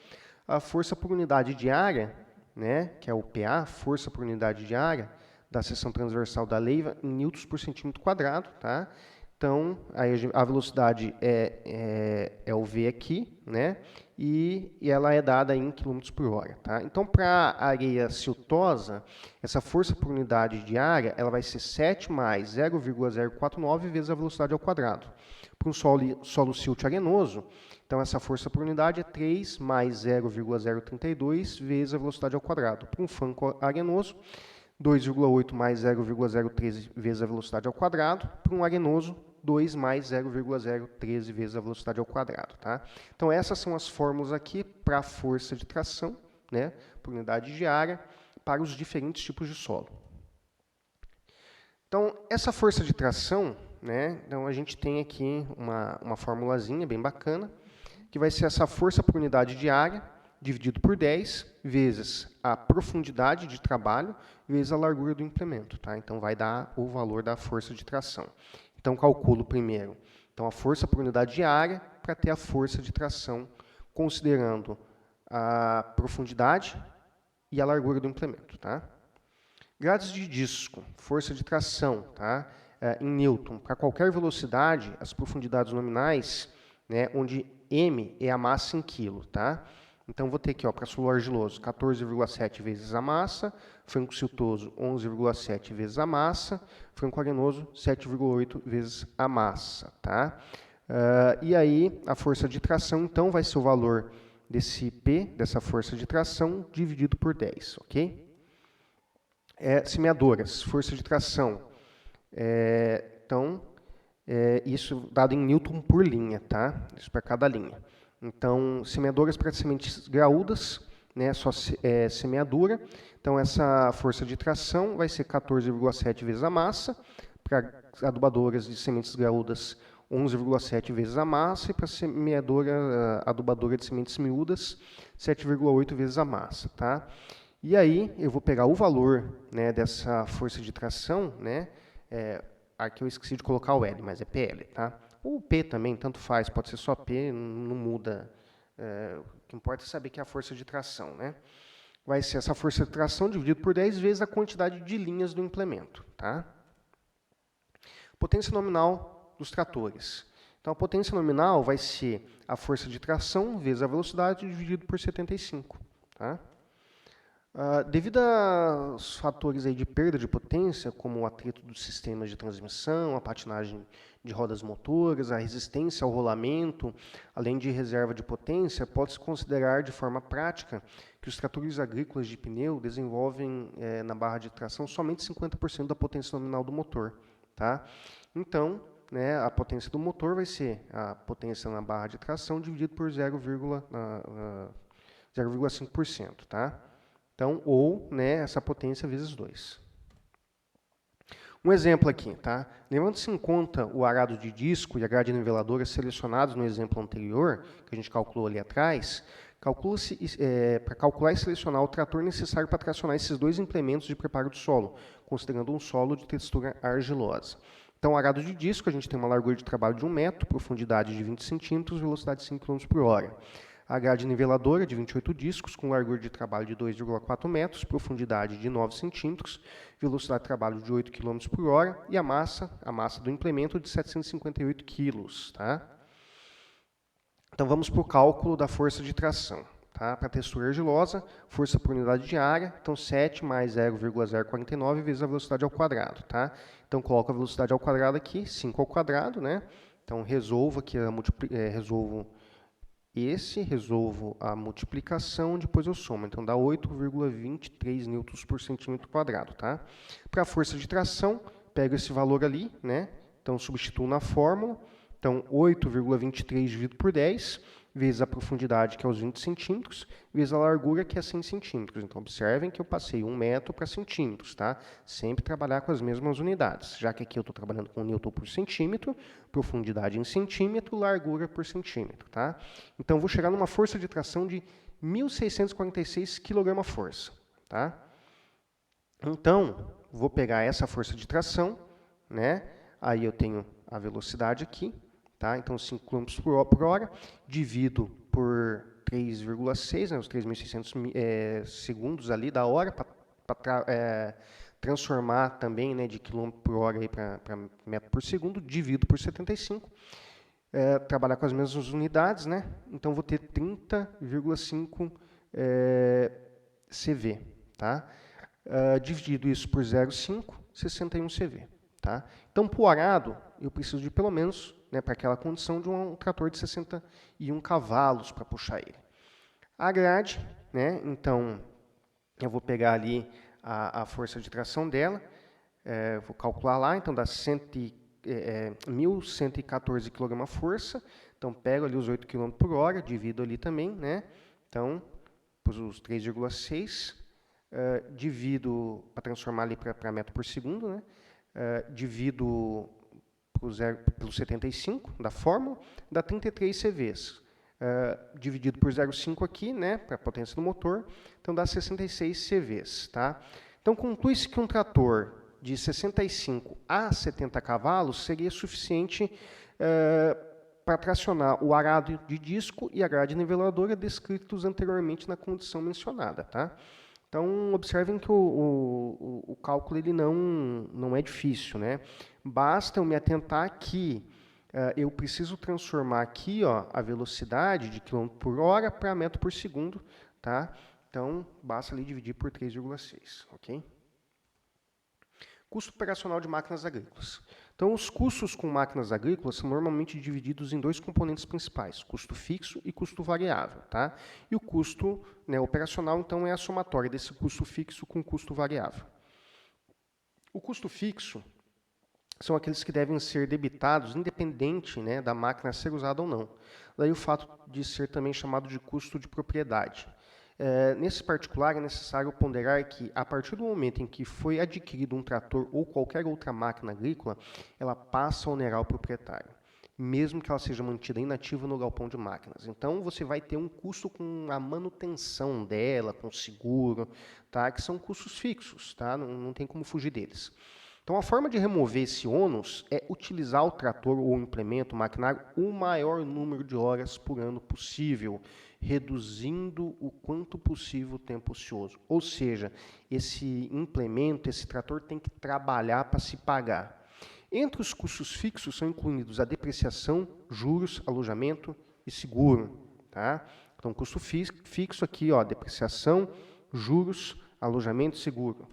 [SPEAKER 1] a força por unidade diária, né, que é o PA, força por unidade diária, da seção transversal da leiva em newtons por centímetro quadrado. Tá? Então, aí a velocidade é o V aqui, né? E ela é dada em quilômetros por hora. Tá? Então, para a areia siltosa, essa força por unidade diária ela vai ser 7 mais 0,049 vezes a velocidade ao quadrado. Para um solo silt arenoso, então essa força por unidade é 3 mais 0,032 vezes a velocidade ao quadrado. Para um fango arenoso, 2,8 mais 0,013 vezes a velocidade ao quadrado. Para um arenoso, 2 mais 0,013 vezes a velocidade ao quadrado. Tá? Então, essas são as fórmulas aqui para a força de tração, né, por unidade diária, para os diferentes tipos de solo. Então, essa força de tração, né, então a gente tem aqui uma formulazinha bem bacana, que vai ser essa força por unidade diária, dividido por 10, vezes a profundidade de trabalho, vezes a largura do implemento. Tá? Então, vai dar o valor da força de tração. Então, calculo primeiro a força por unidade diária para ter a força de tração, considerando a profundidade e a largura do implemento. Tá? Grades de disco, força de tração, tá? Em newton, para qualquer velocidade, as profundidades nominais, né, onde m é a massa em quilo. Tá? Então, vou ter aqui, para solo argiloso, 14,7 vezes a massa, franco siltoso, 11,7 vezes a massa, franco arenoso, 7,8 vezes a massa. Tá? E aí, a força de tração, então, vai ser o valor desse P, dessa força de tração, dividido por 10, ok? Semeadoras, força de tração. Isso dado em newton por linha, tá? Isso para cada linha. Então, semeadoras para sementes graúdas, né, só semeadura. Então, essa força de tração vai ser 14,7 vezes a massa. Para adubadoras de sementes graúdas, 11,7 vezes a massa. E para semeadora, adubadora de sementes miúdas, 7,8 vezes a massa. Tá? E aí, eu vou pegar o valor, né, dessa força de tração, né, aqui eu esqueci de colocar o L, mas é PL, tá? O P também, tanto faz, pode ser só P, não muda. O que importa é saber que é a força de tração, né? Vai ser essa força de tração dividido por 10 vezes a quantidade de linhas do implemento, tá? Potência nominal dos tratores. Então, a potência nominal vai ser a força de tração vezes a velocidade dividido por 75, tá? Devido aos fatores aí de perda de potência, como o atrito dos sistemas de transmissão, a patinagem de rodas motoras, a resistência ao rolamento, além de reserva de potência, pode-se considerar de forma prática que os tratores agrícolas de pneu desenvolvem na barra de tração somente 50% da potência nominal do motor. Tá? Então, né, a potência do motor vai ser a potência na barra de tração dividido por 0,5%, tá? Então, ou, né, essa potência vezes 2. Um exemplo aqui, tá? Levando-se em conta o arado de disco e a grade niveladora selecionados no exemplo anterior, que a gente calculou ali atrás, calcula-se, para calcular e selecionar o trator necessário para tracionar esses dois implementos de preparo do solo, considerando um solo de textura argilosa. Então, o arado de disco, a gente tem uma largura de trabalho de 1 metro, profundidade de 20 centímetros, velocidade de 5 km por hora. A grade niveladora de 28 discos, com largura de trabalho de 2,4 metros, profundidade de 9 centímetros, velocidade de trabalho de 8 km por hora, e a massa do implemento de 758 kg. Tá? Então, vamos para o cálculo da força de tração. Tá? Para a textura argilosa, força por unidade de área, então 7 mais 0,049 vezes a velocidade ao quadrado. Tá? Então, coloco a velocidade ao quadrado aqui, 5 ao quadrado, né? Então, resolvo aqui, resolvo a multiplicação, depois eu somo. Então, dá 8,23 newtons por centímetro quadrado, tá? Para a força de tração, pego esse valor ali, né? Então, substituo na fórmula. Então, 8,23 dividido por 10, vezes a profundidade, que é os 20 centímetros, vezes a largura, que é 100 centímetros. Então, observem que eu passei 1 metro para centímetros, tá? Sempre trabalhar com as mesmas unidades, já que aqui eu estou trabalhando com newton por centímetro, profundidade em centímetro, largura por centímetro, tá? Então, vou chegar numa força de tração de 1.646 kgf, tá? Então, vou pegar essa força de tração, né? Aí eu tenho a velocidade aqui, tá? Então, 5 km por hora, divido por 3,6, né, os 3.600 segundos ali da hora, para transformar também, né, de km por hora para metro por segundo, divido por 75, trabalhar com as mesmas unidades, né? Então, vou ter 30,5 CV, tá? Dividido isso por 0,5, 61 CV. Tá? Então, para o arado, eu preciso de pelo menos, né, para aquela condição, de um trator de 61 cavalos para puxar ele. A grade, né, então, eu vou pegar ali a força de tração dela, vou calcular lá, então dá 1.114 kgf, então pego ali os 8 km por hora, divido ali também, né, então, os 3,6, divido para transformar ali para metro por segundo, né, divido pelo 75 da fórmula, dá 33 CVs. Dividido por 0,5 aqui, né, para a potência do motor, então dá 66 CVs. Tá? Então, conclui-se que um trator de 65 a 70 cavalos seria suficiente para tracionar o arado de disco e a grade niveladora descritos anteriormente na condição mencionada. Tá? Então, observem que o cálculo ele não é difícil, né? Basta eu me atentar que eu preciso transformar aqui, ó, a velocidade de km por hora para metro por segundo, tá? Então, basta ali dividir por 3,6, ok? Custo operacional de máquinas agrícolas. Então, os custos com máquinas agrícolas são normalmente divididos em dois componentes principais, custo fixo e custo variável. Tá? E o custo, né, operacional, então, é a somatória desse custo fixo com o custo variável. O custo fixo são aqueles que devem ser debitados, independente, né, da máquina ser usada ou não. Daí o fato de ser também chamado de custo de propriedade. Nesse particular, é necessário ponderar que, a partir do momento em que foi adquirido um trator ou qualquer outra máquina agrícola, ela passa a onerar o proprietário, mesmo que ela seja mantida inativa no galpão de máquinas. Então, você vai ter um custo com a manutenção dela, com seguro, tá? Que são custos fixos, tá? Não tem como fugir deles. Então, a forma de remover esse ônus é utilizar o trator ou o implemento maquinário o maior número de horas por ano possível, reduzindo o quanto possível o tempo ocioso. Ou seja, esse implemento, esse trator tem que trabalhar para se pagar. Entre os custos fixos são incluídos a depreciação, juros, alojamento e seguro. Tá? Então, custo fixo aqui, ó, depreciação, juros, alojamento e seguro.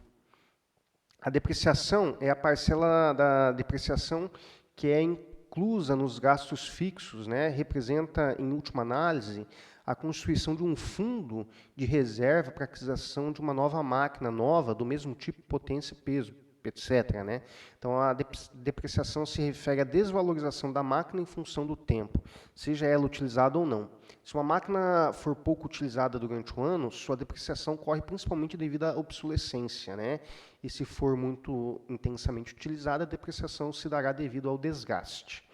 [SPEAKER 1] A depreciação é a parcela da depreciação que é inclusa nos gastos fixos, né? Representa, em última análise, a constituição de um fundo de reserva para a aquisição de uma nova máquina nova, do mesmo tipo, potência e peso, etc., né? Então, a depreciação se refere à desvalorização da máquina em função do tempo, seja ela utilizada ou não. Se uma máquina for pouco utilizada durante o ano, sua depreciação corre principalmente devido à obsolescência, né? E se for muito intensamente utilizada, a depreciação se dará devido ao desgaste.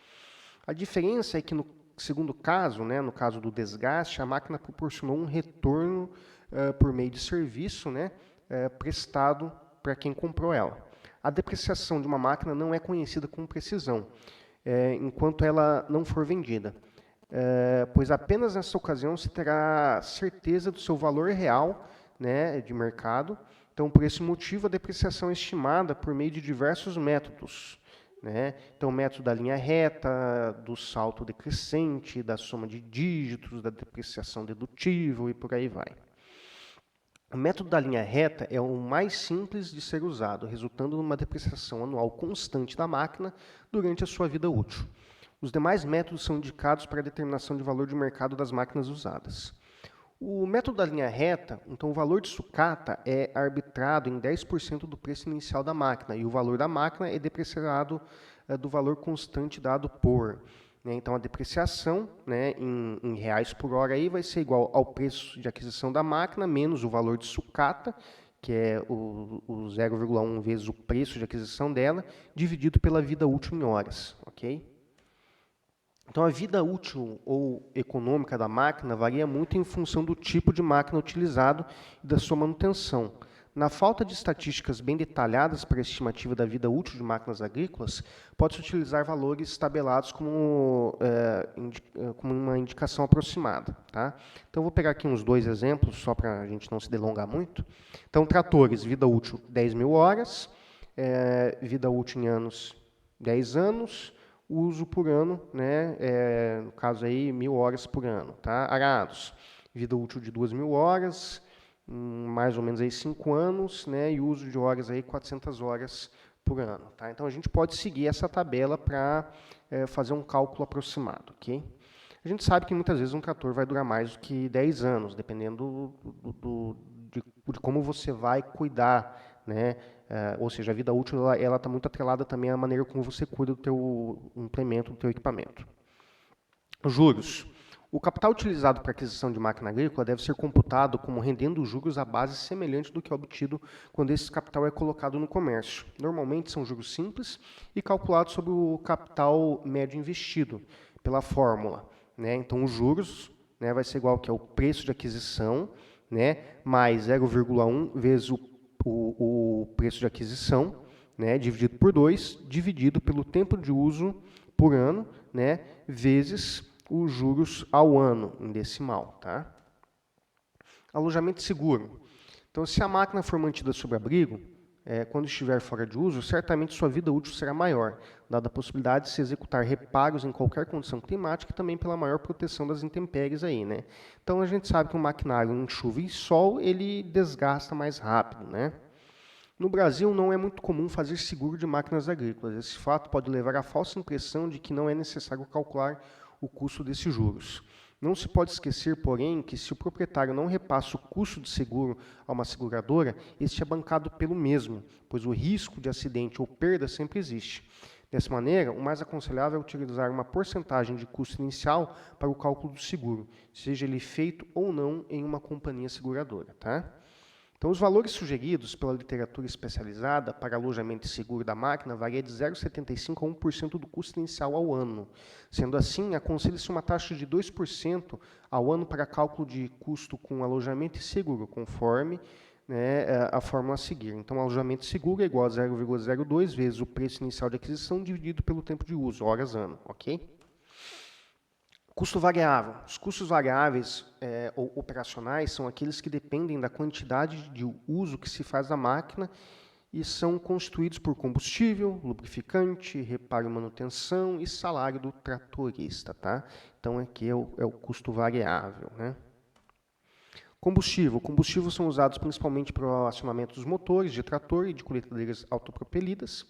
[SPEAKER 1] A diferença é que no segundo caso, né, no caso do desgaste, a máquina proporcionou um retorno por meio de serviço, né, prestado para quem comprou ela. A depreciação de uma máquina não é conhecida com precisão, enquanto ela não for vendida, pois apenas nessa ocasião se terá certeza do seu valor real, né, de mercado. Então, por esse motivo, a depreciação é estimada por meio de diversos métodos, né? Então, o método da linha reta, do salto decrescente, da soma de dígitos, da depreciação dedutível e por aí vai. O método da linha reta é o mais simples de ser usado, resultando numa depreciação anual constante da máquina durante a sua vida útil. Os demais métodos são indicados para a determinação de valor de mercado das máquinas usadas. O método da linha reta, então o valor de sucata é arbitrado em 10% do preço inicial da máquina e o valor da máquina é depreciado do valor constante dado por. Né? Então a depreciação, né, em reais por hora aí vai ser igual ao preço de aquisição da máquina menos o valor de sucata, que é o 0,1 vezes o preço de aquisição dela, dividido pela vida útil em horas, ok? Então, a vida útil ou econômica da máquina varia muito em função do tipo de máquina utilizado e da sua manutenção. Na falta de estatísticas bem detalhadas para a estimativa da vida útil de máquinas agrícolas, pode-se utilizar valores tabelados como uma indicação aproximada. Tá? Então, vou pegar aqui uns 2 exemplos, só para a gente não se delongar muito. Então, tratores, vida útil 10.000 horas, vida útil em anos 10 anos, uso por ano, né, no caso aí, 1.000 horas por ano. Tá? Arados, vida útil de 2.000 horas, mais ou menos aí 5 anos, né, e uso de horas aí 400 horas por ano. Tá? Então, a gente pode seguir essa tabela para fazer um cálculo aproximado. Okay? A gente sabe que muitas vezes um trator vai durar mais do que 10 anos, dependendo de como você vai cuidar, né? Ou seja, a vida útil ela está muito atrelada também à maneira como você cuida do teu implemento, do teu equipamento. Juros. O capital utilizado para aquisição de máquina agrícola deve ser computado como rendendo juros à base semelhante do que é obtido quando esse capital é colocado no comércio. Normalmente são juros simples e calculados sobre o capital médio investido, pela fórmula. Né? Então, os juros, né, vai ser igual que é o preço de aquisição, né, mais 0,1 vezes o preço de aquisição, né, dividido por 2, dividido pelo tempo de uso por ano, né, vezes os juros ao ano, em decimal. Tá? Alojamento seguro. Então, se a máquina for mantida sob abrigo, quando estiver fora de uso, certamente sua vida útil será maior, dada a possibilidade de se executar reparos em qualquer condição climática e também pela maior proteção das intempéries aí, né? Então, a gente sabe que um maquinário em chuva e sol, ele desgasta mais rápido, né? No Brasil, não é muito comum fazer seguro de máquinas agrícolas. Esse fato pode levar à falsa impressão de que não é necessário calcular o custo desses juros. Não se pode esquecer, porém, que se o proprietário não repassa o custo de seguro a uma seguradora, este é bancado pelo mesmo, pois o risco de acidente ou perda sempre existe. Dessa maneira, o mais aconselhável é utilizar uma porcentagem de custo inicial para o cálculo do seguro, seja ele feito ou não em uma companhia seguradora. Tá? Então, os valores sugeridos pela literatura especializada para alojamento e seguro da máquina variam de 0,75% a 1% do custo inicial ao ano. Sendo assim, aconselha-se uma taxa de 2% ao ano para cálculo de custo com alojamento e seguro, conforme, né, a fórmula a seguir. Então, alojamento seguro é igual a 0,02 vezes o preço inicial de aquisição dividido pelo tempo de uso, horas ano. Ok? Custo variável. Os custos variáveis ou operacionais são aqueles que dependem da quantidade de uso que se faz da máquina e são constituídos por combustível, lubrificante, reparo e manutenção e salário do tratorista. Tá? Então, aqui é o custo variável. Né? Combustível. Combustíveis são usados principalmente para o acionamento dos motores de trator e de colheitadeiras autopropelidas.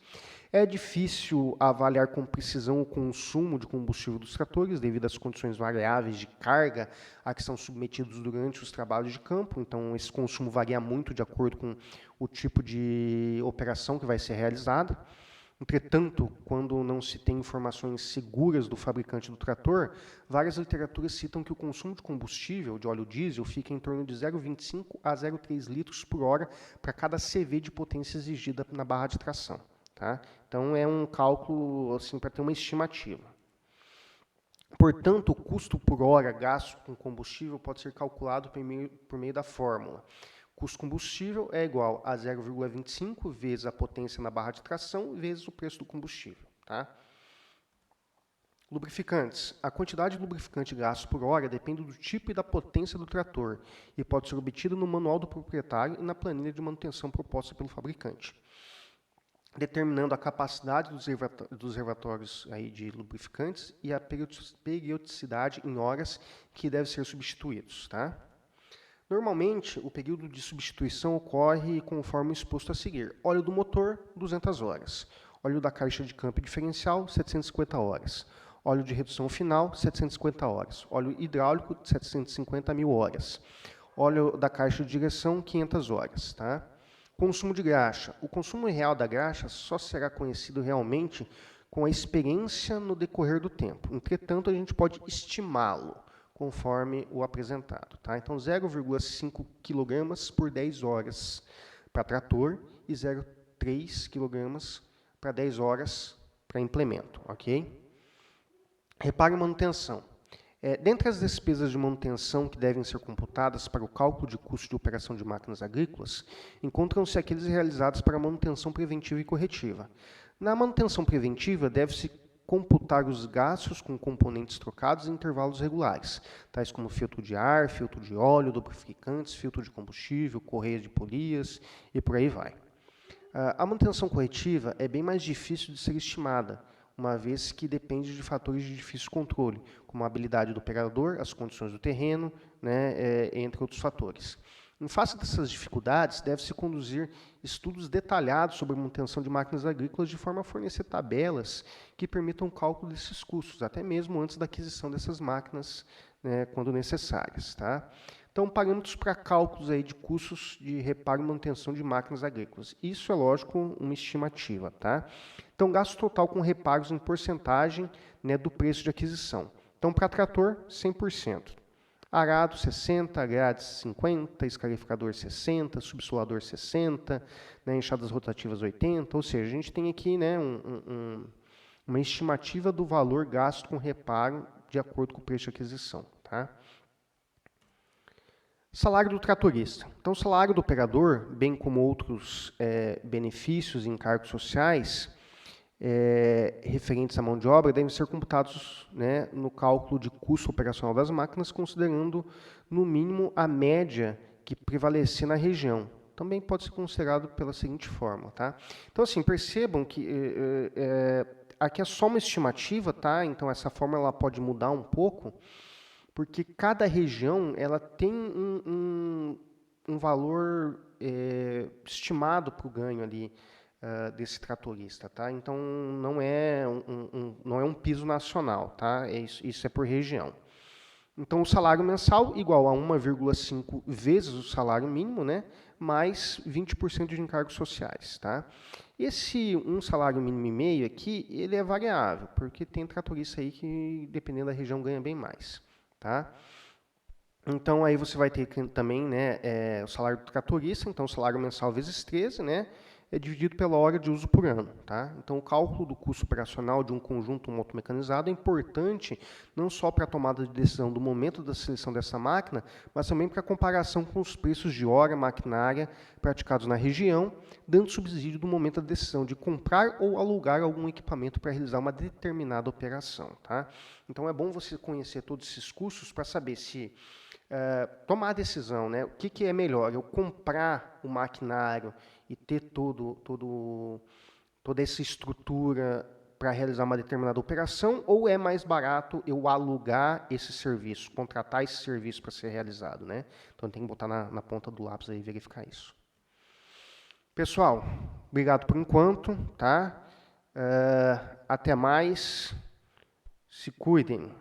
[SPEAKER 1] É difícil avaliar com precisão o consumo de combustível dos tratores devido às condições variáveis de carga a que são submetidos durante os trabalhos de campo. Então, esse consumo varia muito de acordo com o tipo de operação que vai ser realizada. Entretanto, quando não se tem informações seguras do fabricante do trator, várias literaturas citam que o consumo de combustível, de óleo diesel, fica em torno de 0,25 a 0,3 litros por hora para cada CV de potência exigida na barra de tração. Tá? Então, é um cálculo assim, para ter uma estimativa. Portanto, o custo por hora gasto com combustível pode ser calculado por meio da fórmula. Custo combustível é igual a 0,25 vezes a potência na barra de tração vezes o preço do combustível. Tá? Lubrificantes. A quantidade de lubrificante gasto por hora depende do tipo e da potência do trator e pode ser obtido no manual do proprietário e na planilha de manutenção proposta pelo fabricante, determinando a capacidade dos reservatórios aí de lubrificantes e a periodicidade em horas que devem ser substituídos. Tá? Normalmente, o período de substituição ocorre conforme o exposto a seguir. Óleo do motor, 200 horas. Óleo da caixa de câmbio diferencial, 750 horas. Óleo de redução final, 750 horas. Óleo hidráulico, 750 mil horas. Óleo da caixa de direção, 500 horas. Tá? Consumo de graxa. O consumo real da graxa só será conhecido realmente com a experiência no decorrer do tempo. Entretanto, a gente pode estimá-lo conforme o apresentado. Tá? Então, 0,5 kg por 10 horas para trator e 0,3 kg para 10 horas para implemento. Ok? Reparo e manutenção. Dentre as despesas de manutenção que devem ser computadas para o cálculo de custo de operação de máquinas agrícolas, encontram-se aqueles realizados para manutenção preventiva e corretiva. Na manutenção preventiva, deve-se computar os gastos com componentes trocados em intervalos regulares, tais como filtro de ar, filtro de óleo, lubrificantes, filtro de combustível, correia de polias e por aí vai. A manutenção corretiva é bem mais difícil de ser estimada, uma vez que depende de fatores de difícil controle, como a habilidade do operador, as condições do terreno, né, entre outros fatores. Em face dessas dificuldades, deve-se conduzir estudos detalhados sobre a manutenção de máquinas agrícolas de forma a fornecer tabelas que permitam o cálculo desses custos, até mesmo antes da aquisição dessas máquinas, né, quando necessárias. Tá? Então, parâmetros para cálculos aí de custos de reparo e manutenção de máquinas agrícolas. Isso é, lógico, uma estimativa. Tá? Então, gasto total com reparos em porcentagem, né, do preço de aquisição. Então, para trator, 100%. Arado 60, grades 50, escarificador 60, subsolador 60, né, enxadas rotativas 80, ou seja, a gente tem aqui, né, uma estimativa do valor gasto com reparo de acordo com o preço de aquisição. Tá? Salário do tratorista. Então, o salário do operador, bem como outros benefícios e encargos sociais, referentes à mão de obra devem ser computados, né, no cálculo de custo operacional das máquinas, considerando, no mínimo, a média que prevalecer na região. Também pode ser considerado pela seguinte forma. Tá? Então, assim, percebam que aqui é só uma estimativa, tá? Então, essa forma ela pode mudar um pouco, porque cada região ela tem um valor estimado para o ganho ali, desse tratorista, tá? Então não é um piso nacional, tá? Isso é por região. Então o salário mensal igual a 1,5 vezes o salário mínimo, né? Mais 20% de encargos sociais, tá? Esse salário mínimo e meio aqui, ele é variável, porque tem tratorista aí que, dependendo da região, ganha bem mais, tá? Então aí você vai ter também, né, o salário do tratorista, então o salário mensal vezes 13, né? É dividido pela hora de uso por ano. Tá? Então, o cálculo do custo operacional de um conjunto motomecanizado é importante não só para a tomada de decisão do momento da seleção dessa máquina, mas também para a comparação com os preços de hora maquinária praticados na região, dando subsídio do momento da decisão de comprar ou alugar algum equipamento para realizar uma determinada operação. Tá? Então, é bom você conhecer todos esses custos para saber se tomar a decisão, né? O que é melhor, eu comprar o maquinário e ter toda essa estrutura para realizar uma determinada operação, ou é mais barato eu alugar esse serviço, contratar esse serviço para ser realizado, né? Então tem que botar na ponta do lápis aí e verificar isso. Pessoal, obrigado por enquanto, tá? Até mais. Se cuidem.